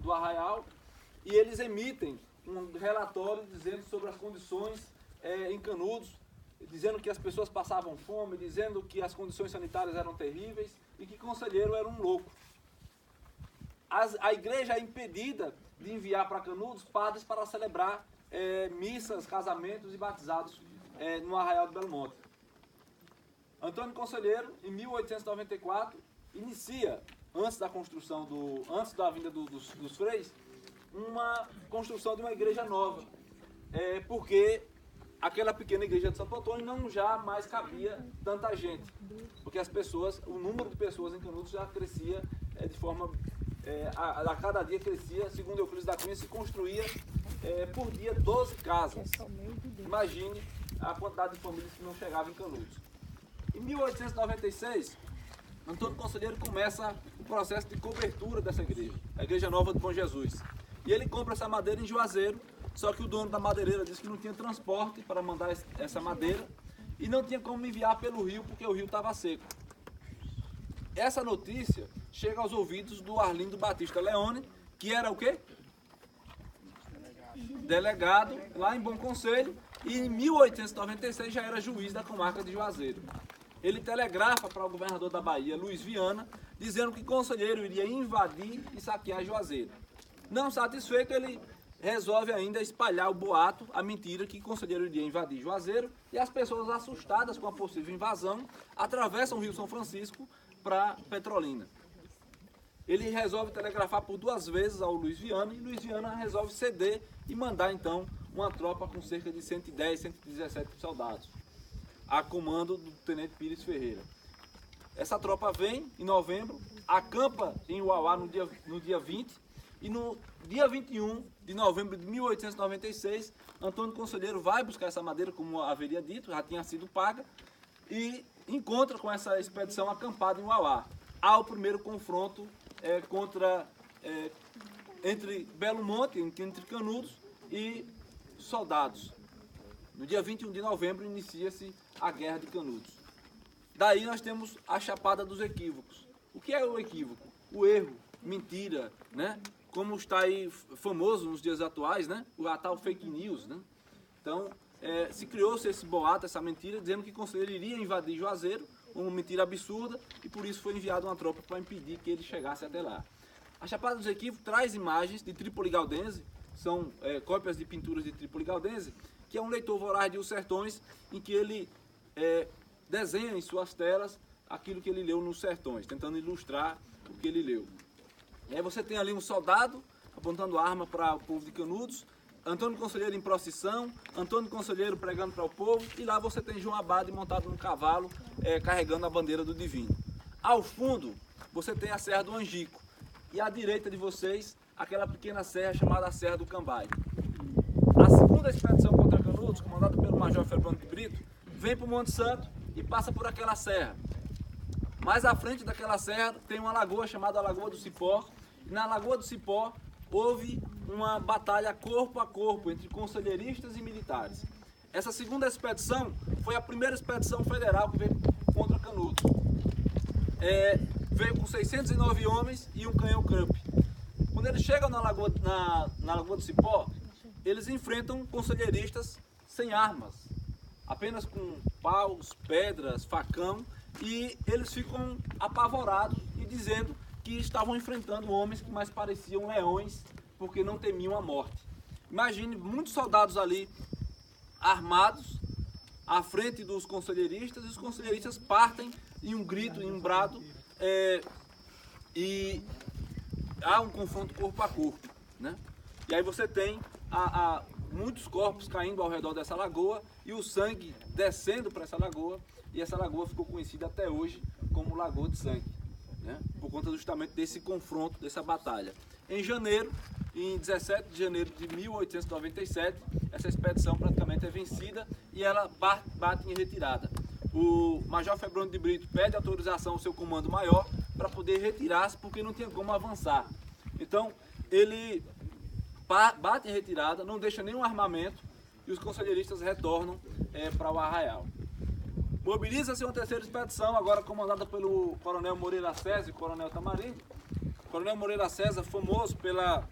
do Arraial, e eles emitem um relatório dizendo sobre as condições em Canudos, dizendo que as pessoas passavam fome, dizendo que as condições sanitárias eram terríveis e que Conselheiro era um louco. A igreja é impedida de enviar para Canudos padres para celebrar missas, casamentos e batizados no Arraial do Belo Monte. Antônio Conselheiro, em 1894, inicia, antes da vinda dos freis, uma construção de uma igreja nova, porque aquela pequena igreja de Santo Antônio não já mais cabia tanta gente, porque o número de pessoas em Canudos já crescia de forma, a cada dia crescia, segundo Euclides da Cunha, se construía por dia 12 casas. Imagine a quantidade de famílias que não chegavam em Canudos. Em 1896, Antônio Conselheiro começa o processo de cobertura dessa igreja, a Igreja Nova do Bom Jesus. E ele compra essa madeira em Juazeiro, só que o dono da madeireira disse que não tinha transporte para mandar essa madeira e não tinha como enviar pelo rio, porque o rio estava seco. Essa notícia chega aos ouvidos do Arlindo Batista Leone, que era o quê? Delegado lá em Bom Conselho, e em 1896 já era juiz da comarca de Juazeiro. Ele telegrafa para o governador da Bahia, Luiz Viana, dizendo que Conselheiro iria invadir e saquear Juazeiro. Não satisfeito, ele resolve ainda espalhar o boato, a mentira, que Conselheiro iria invadir Juazeiro, e as pessoas assustadas com a possível invasão atravessam o Rio São Francisco para Petrolina. Ele resolve telegrafar por 2 vezes ao Luiz Viana, e Luiz Viana resolve ceder e mandar então uma tropa com cerca de 110, 117 soldados, a comando do tenente Pires Ferreira. Essa tropa vem em novembro, acampa em Uauá no dia 20, e no dia 21 de novembro de 1896, Antônio Conselheiro vai buscar essa madeira, como haveria dito, já tinha sido paga, e encontra com essa expedição acampada em Uauá. Há o primeiro confronto entre Belo Monte, entre Canudos e soldados. No dia 21 de novembro inicia-se a Guerra de Canudos. Daí nós temos a Chapada dos Equívocos. O que é o equívoco? O erro, mentira, né? Como está aí famoso nos dias atuais, né? A tal fake news, né? Então, se criou-se esse boato, essa mentira, dizendo que Conselheiro iria invadir Juazeiro, uma mentira absurda, e por isso foi enviada uma tropa para impedir que ele chegasse até lá. A Chapada dos Equívocos traz imagens de Trípoli Galdense, são cópias de pinturas de Trípoli Galdense, que é um leitor voraz de Os Sertões, em que ele desenha em suas telas aquilo que ele leu nos sertões, tentando ilustrar o que ele leu. E aí você tem ali um soldado apontando arma para o povo de Canudos, Antônio Conselheiro em procissão, Antônio Conselheiro pregando para o povo, e lá você tem João Abade montado num cavalo, carregando a bandeira do Divino. Ao fundo, você tem a Serra do Angico, e à direita de vocês, aquela pequena serra chamada Serra do Cambaio. A segunda expedição contra Canudos, comandada pelo Major Febrônio de Brito, vem para o Monte Santo e passa por aquela serra. Mais à frente daquela serra tem uma lagoa chamada Lagoa do Cipó, e na Lagoa do Cipó houve uma batalha corpo a corpo entre conselheiristas e militares. Essa segunda expedição foi a primeira expedição federal que veio contra Canudos. Veio com 609 homens e um canhão Krupp. Quando eles chegam na Lagoa do Cipó, eles enfrentam conselheiristas sem armas, apenas com paus, pedras, facão, e eles ficam apavorados e dizendo que estavam enfrentando homens que mais pareciam leões, porque não temiam a morte. Imagine muitos soldados ali armados à frente dos conselheiristas, e os conselheiristas partem em um grito, em um brado, e há um confronto corpo a corpo, né? E aí você tem muitos corpos caindo ao redor dessa lagoa e o sangue descendo para essa lagoa, e essa lagoa ficou conhecida até hoje como Lagoa de Sangue, né? Por conta justamente desse confronto, dessa batalha. Em 17 de janeiro de 1897, essa expedição praticamente é vencida e ela bate em retirada. O Major Febrônio de Brito pede autorização ao seu comando maior para poder retirar-se, porque não tinha como avançar. Então, ele bate em retirada, não deixa nenhum armamento, e os conselheiristas retornam para o Arraial. Mobiliza-se uma terceira expedição, agora comandada pelo coronel Moreira César e coronel Tamarindo. O coronel Moreira César, famoso pela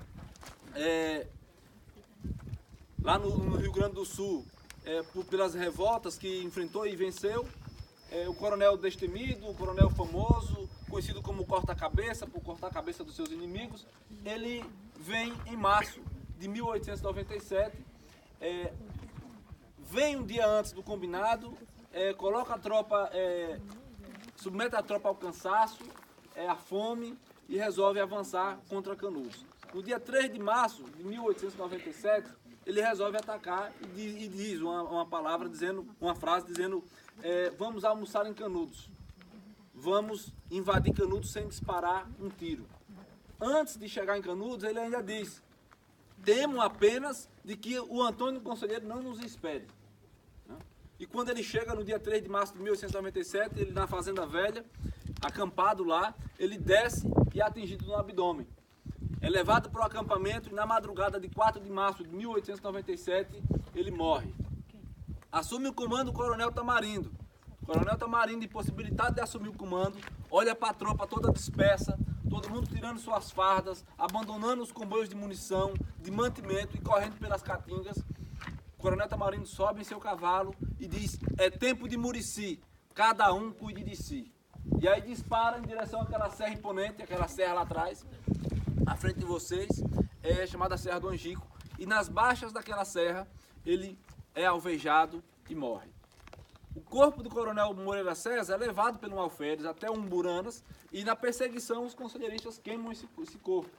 lá no Rio Grande do Sul, pelas revoltas que enfrentou e venceu, o coronel destemido, o coronel famoso, conhecido como corta-cabeça, por cortar a cabeça dos seus inimigos, ele vem em março de 1897, vem um dia antes do combinado, coloca a tropa, submete a tropa ao cansaço, à fome e resolve avançar contra Canudos. No dia 3 de março de 1897, ele resolve atacar e diz uma frase dizendo, vamos almoçar em Canudos, vamos invadir Canudos sem disparar um tiro. Antes de chegar em Canudos, ele ainda diz, temo apenas de que o Antônio Conselheiro não nos espere. E quando ele chega no dia 3 de março de 1897, ele na Fazenda Velha, acampado lá, ele desce e é atingido no abdômen. É levado para o acampamento e na madrugada de 4 de março de 1897, ele morre. Assume o comando o Coronel Tamarindo. O Coronel Tamarindo, impossibilitado de assumir o comando, olha para a tropa toda dispersa, todo mundo tirando suas fardas, abandonando os comboios de munição, de mantimento e correndo pelas caatingas. O Coronel Tamarindo sobe em seu cavalo e diz, é tempo de Murici, cada um cuide de si. E aí dispara em direção àquela serra imponente, aquela serra lá atrás, à frente de vocês, chamada Serra do Angico, e nas baixas daquela serra ele é alvejado e morre. O corpo do coronel Moreira César é levado pelo alferes até Umburanas e na perseguição os conselheiristas queimam esse corpo.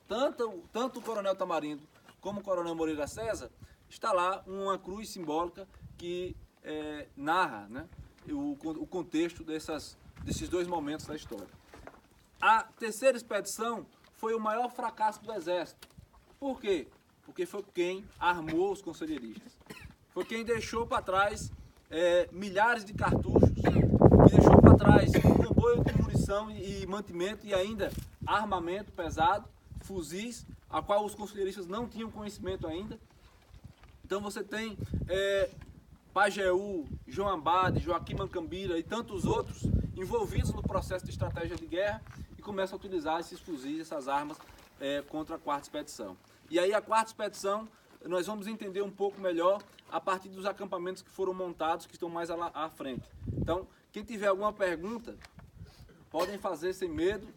Tanto o coronel Tamarindo como o coronel Moreira César está lá uma cruz simbólica que narra, né, o contexto desses dois momentos da história. A terceira expedição foi o maior fracasso do exército. Por quê? Porque foi quem armou os conselheiristas. Foi quem deixou para trás milhares de cartuchos, que deixou para trás um comboio de munição e mantimento e ainda armamento pesado, fuzis, a qual os conselheiristas não tinham conhecimento ainda. Então você tem Pajeú, João Abade, Joaquim Mancambira e tantos outros envolvidos no processo de estratégia de guerra e começam a utilizar esses fuzis, essas armas contra a quarta expedição. E aí a quarta expedição nós vamos entender um pouco melhor a partir dos acampamentos que foram montados, que estão mais à frente. Então, quem tiver alguma pergunta, podem fazer sem medo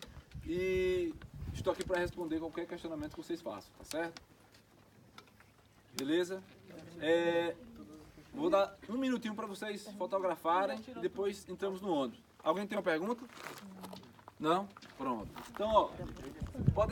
e estou aqui para responder qualquer questionamento que vocês façam, tá certo? Beleza? Vou dar um minutinho para vocês fotografarem e depois entramos no ônibus. Alguém tem uma pergunta? Não? Pronto. Então, ó, podem